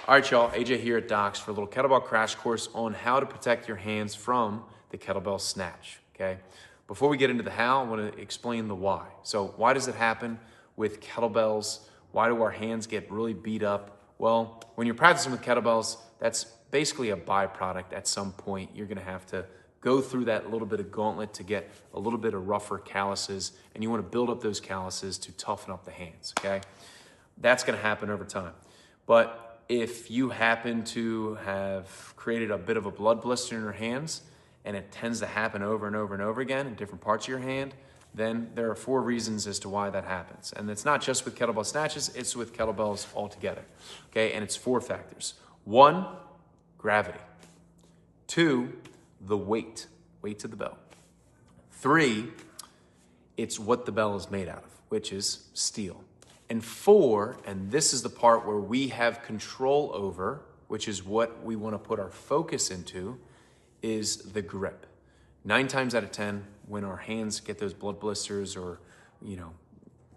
All right, y'all, AJ here at Docs for a little kettlebell crash course on how to protect your hands from the kettlebell snatch, okay? Before we get into the how, I want to explain the why. So why does it happen with kettlebells? Why do our hands get really beat up? Well, when you're practicing with kettlebells, that's basically a byproduct. At some point, you're gonna have to go through that little bit of gauntlet to get a little bit of rougher calluses, and you want to build up those calluses to toughen up the hands, okay? That's gonna happen over time. But if you happen to have created a bit of a blood blister in your hands, and it tends to happen over and over and over again in different parts of your hand, then there are 4 reasons as to why that happens. And it's not just with kettlebell snatches, it's with kettlebells altogether, okay? And it's 4 factors. 1, gravity. 2, the weight of the bell. 3, it's what the bell is made out of, which is steel. And 4, and this is the part where we have control over, which is what we want to put our focus into, is the grip. 9 times out of 10, when our hands get those blood blisters or,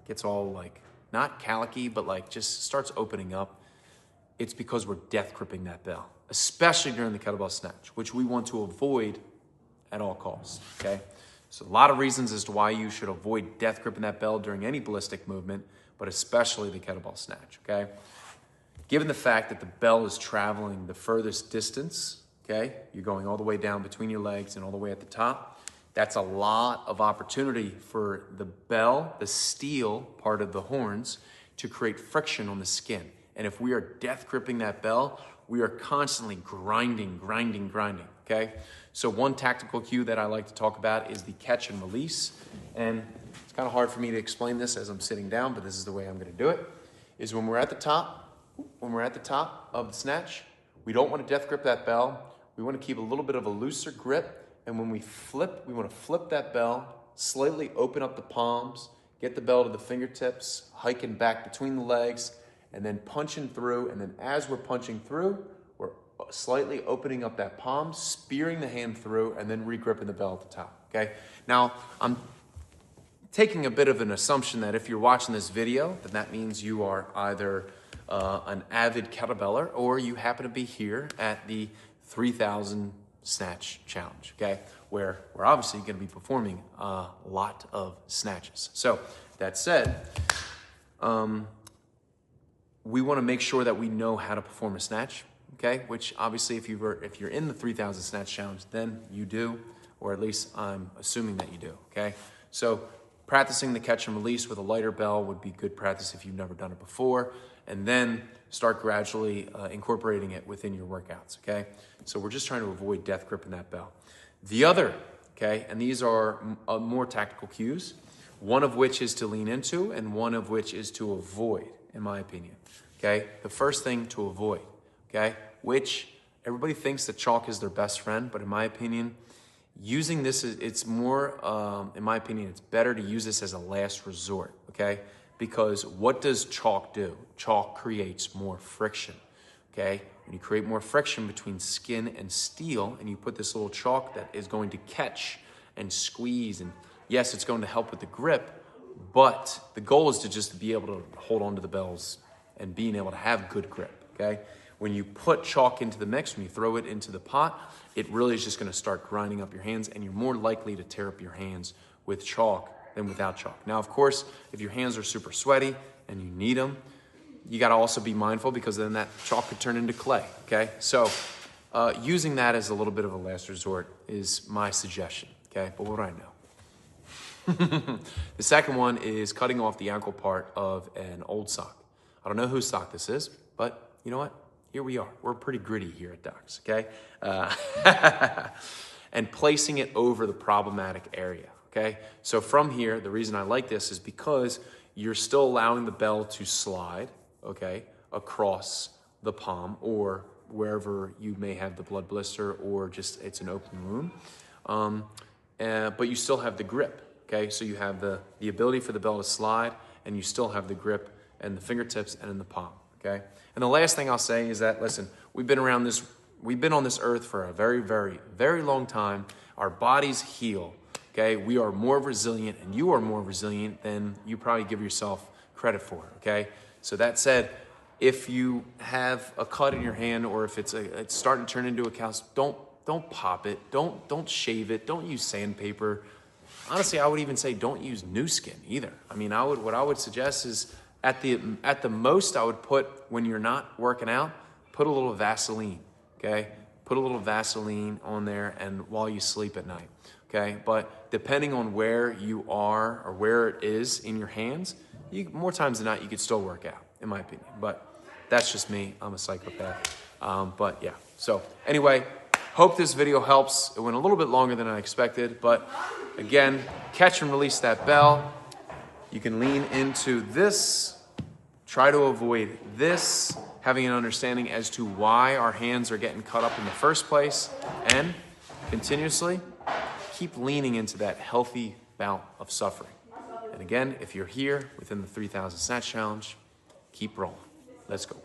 gets all like, not calicky, but like just starts opening up, it's because we're death gripping that bell, especially during the kettlebell snatch, which we want to avoid at all costs, okay? So a lot of reasons as to why you should avoid death gripping that bell during any ballistic movement, but especially the kettlebell snatch, okay? Given the fact that the bell is traveling the furthest distance, okay? You're going all the way down between your legs and all the way at the top. That's a lot of opportunity for the bell, the steel part of the horns, to create friction on the skin. And if we are death gripping that bell, we are constantly grinding, okay? So one tactical cue that I like to talk about is the catch and release. And it's kind of hard for me to explain this as I'm sitting down, but this is the way I'm gonna do it, is when we're at the top of the snatch, we don't want to death grip that bell. We want to keep a little bit of a looser grip. And when we flip, we want to flip that bell, slightly open up the palms, get the bell to the fingertips, hiking back between the legs, and then punching through. And then as we're punching through, we're slightly opening up that palm, spearing the hand through, and then re-gripping the bell at the top, okay? Now, I'm taking a bit of an assumption that if you're watching this video, then that means you are either an avid kettlebeller or you happen to be here at the 3,000 snatch challenge, okay? Where we're obviously gonna be performing a lot of snatches. So that said, we wanna make sure that we know how to perform a snatch, okay? Which obviously if you're in the 3,000 snatch challenge, then you do, or at least I'm assuming that you do, okay? So practicing the catch and release with a lighter bell would be good practice if you've never done it before, and then start gradually incorporating it within your workouts, okay? So we're just trying to avoid death gripping that bell. The other, okay, and these are more tactical cues, one of which is to lean into and one of which is to avoid, in my opinion, okay? The first thing to avoid, okay, which everybody thinks that chalk is their best friend, but in my opinion, using this, it's more, in my opinion, it's better to use this as a last resort, okay? Because what does chalk do? Chalk creates more friction, okay? When you create more friction between skin and steel, and you put this little chalk that is going to catch and squeeze, and yes, it's going to help with the grip, but the goal is to just be able to hold on to the bells and being able to have good grip, okay? When you put chalk into the mix, when you throw it into the pot, it really is just gonna start grinding up your hands, and you're more likely to tear up your hands with chalk than without chalk. Now, of course, if your hands are super sweaty and you need them, you gotta also be mindful because then that chalk could turn into clay, okay? So using that as a little bit of a last resort is my suggestion, okay? But what do I know? The second one is cutting off the ankle part of an old sock. I don't know whose sock this is, but you know what? Here we are. We're pretty gritty here at Docs, okay? And placing it over the problematic area, okay? So from here, the reason I like this is because you're still allowing the bell to slide, okay, across the palm or wherever you may have the blood blister or just it's an open wound. But you still have the grip, okay? So you have the ability for the bell to slide, and you still have the grip and the fingertips and in the palm, okay? And the last thing I'll say is that, listen, we've been on this earth for a very, very, very long time. Our bodies heal, okay? We are more resilient, and you are more resilient than you probably give yourself credit for, okay? So that said, if you have a cut in your hand, or if it's starting to turn into a callus, don't pop it. Don't shave it. Don't use sandpaper. Honestly, I would even say don't use new skin either. I mean, what I would suggest is at the most I would put, when you're not working out, put a little Vaseline, okay? Put a little Vaseline on there and while you sleep at night, okay? But depending on where you are or where it is in your hands, more times than not, you could still work out, in my opinion. But that's just me. I'm a psychopath. But yeah, so anyway, hope this video helps. It went a little bit longer than I expected, but again, catch and release that bell. You can lean into this. Try to avoid this, having an understanding as to why our hands are getting cut up in the first place, and continuously keep leaning into that healthy bout of suffering. And again, if you're here within the 3,000 Snatch Challenge, keep rolling. Let's go.